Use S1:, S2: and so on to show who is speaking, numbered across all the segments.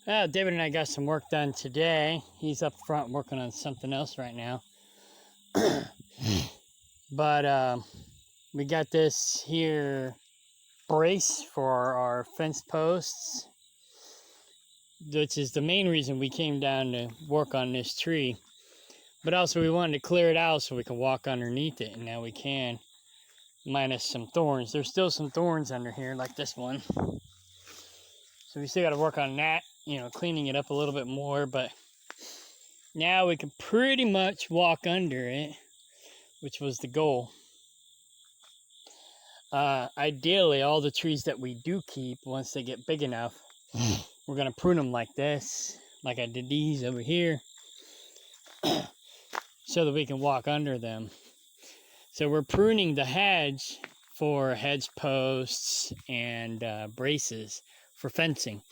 S1: David and I got some work done today. He's up front working on something else right now. But we got this here brace for our fence posts, which is the main reason we came down to work on this tree. But also we wanted to clear it out so we could walk underneath it, and now we can, minus some thorns. There's still some thorns under here, like this one. So we still got to work on that, cleaning it up a little bit more, but now we can pretty much walk under it, which was the goal. Ideally, all the trees that we do keep, once they get big enough, we're going to prune them like this, like I did these over here, so that we can walk under them. So we're pruning the hedge for hedge posts and braces for fencing.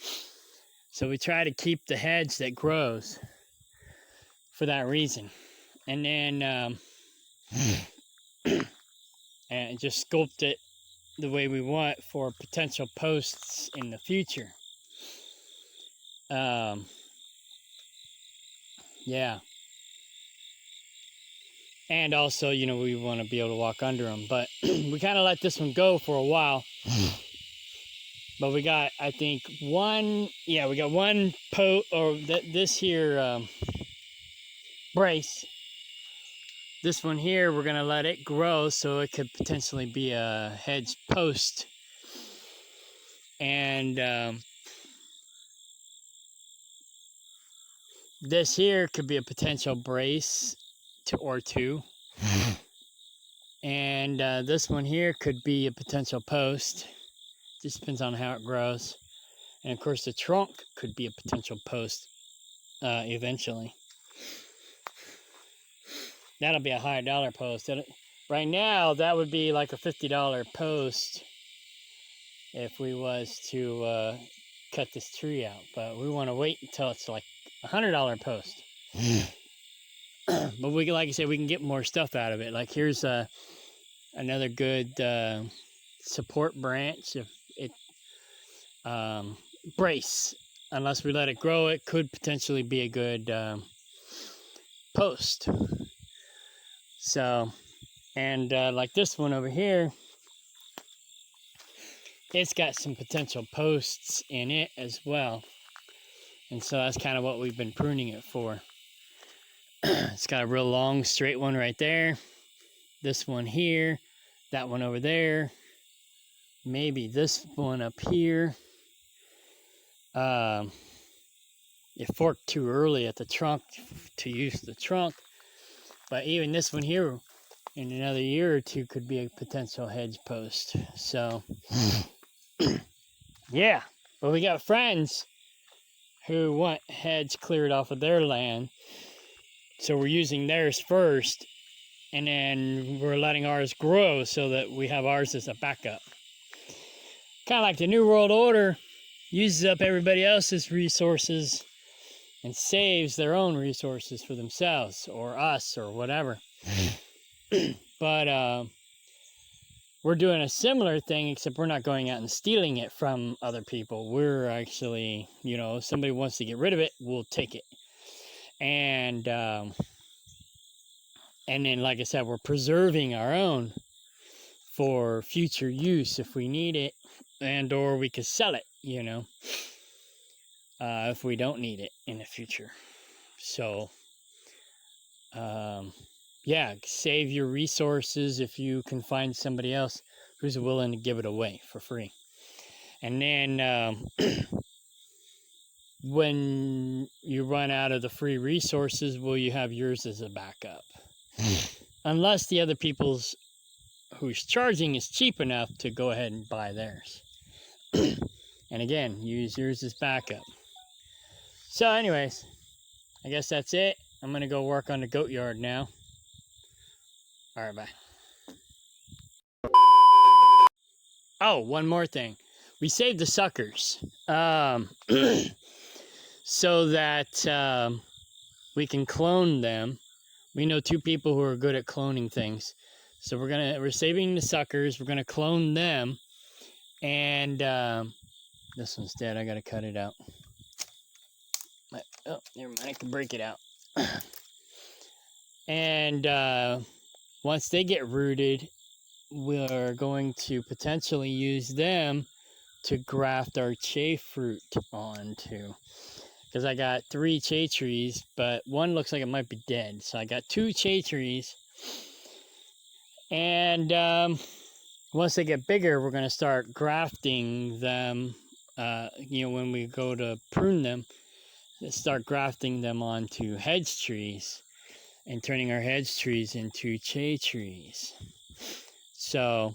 S1: So we try to keep the hedge that grows for that reason. And then and just sculpt it the way we want for potential posts in the future. Yeah. And also, we want to be able to walk under them. But we kind of let this one go for a while. But we got, I think, we got one this here brace. This one here, we're going to let it grow so it could potentially be a hedge post. And this here could be a potential brace or two. And this one here could be a potential post. Just depends on how it grows. And of course the trunk could be a potential post eventually. That'll be a high dollar post. Right now that would be like a $50 post if we was to cut this tree out. But we want to wait until it's like a $100 post. But we can, like I said, we can get more stuff out of it. Like here's another good support branch. If it brace, unless we let it grow, it could potentially be a good post. So, and like this one over here, it's got some potential posts in it as well. And so that's kind of what we've been pruning it for. It's got a real long straight one right there. This one here, that one over there, maybe this one up here. It forked too early at the trunk to use the trunk. But even this one here, in another year or two, could be a potential hedge post. So, yeah. But we got friends who want hedge cleared off of their land. So we're using theirs first, and then we're letting ours grow so that we have ours as a backup. Kind of like the New World Order uses up everybody else's resources and saves their own resources for themselves or us or whatever. But we're doing a similar thing, except we're not going out and stealing it from other people. We're actually, if somebody wants to get rid of it, we'll take it. And then, like I said, we're preserving our own for future use if we need it, and or we could sell it, if we don't need it in the future. So, yeah, save your resources if you can find somebody else who's willing to give it away for free. And then when you run out of the free resources, will you have yours as a backup? Unless the other people's who's charging is cheap enough to go ahead and buy theirs. And again, use yours as backup. So anyways, I guess that's it. I'm going to go work on the goat yard now. All right, bye. Oh, one more thing. We saved the suckers so that we can clone them. We know 2 people who are good at cloning things. So we're saving the suckers. We're gonna clone them. And this one's dead. I gotta cut it out. Oh, never mind. I can break it out. And once they get rooted, we're going to potentially use them to graft our che fruit onto. Because I got 3 che trees, but one looks like it might be dead. So I got 2 che trees. And once they get bigger, we're going to start grafting them. When we go to prune them, start grafting them onto hedge trees and turning our hedge trees into che trees. So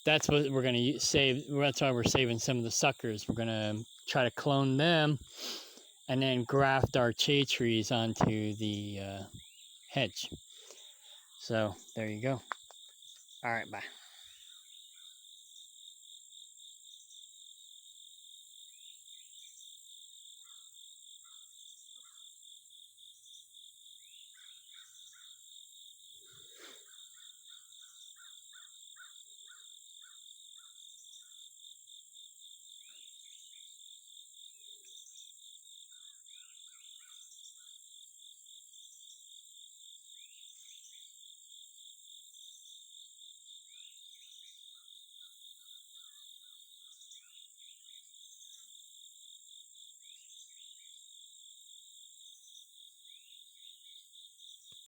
S1: that's what we're going to save. That's why we're saving some of the suckers. We're going to try to clone them and then graft our che trees onto the hedge. So there you go. All right, bye.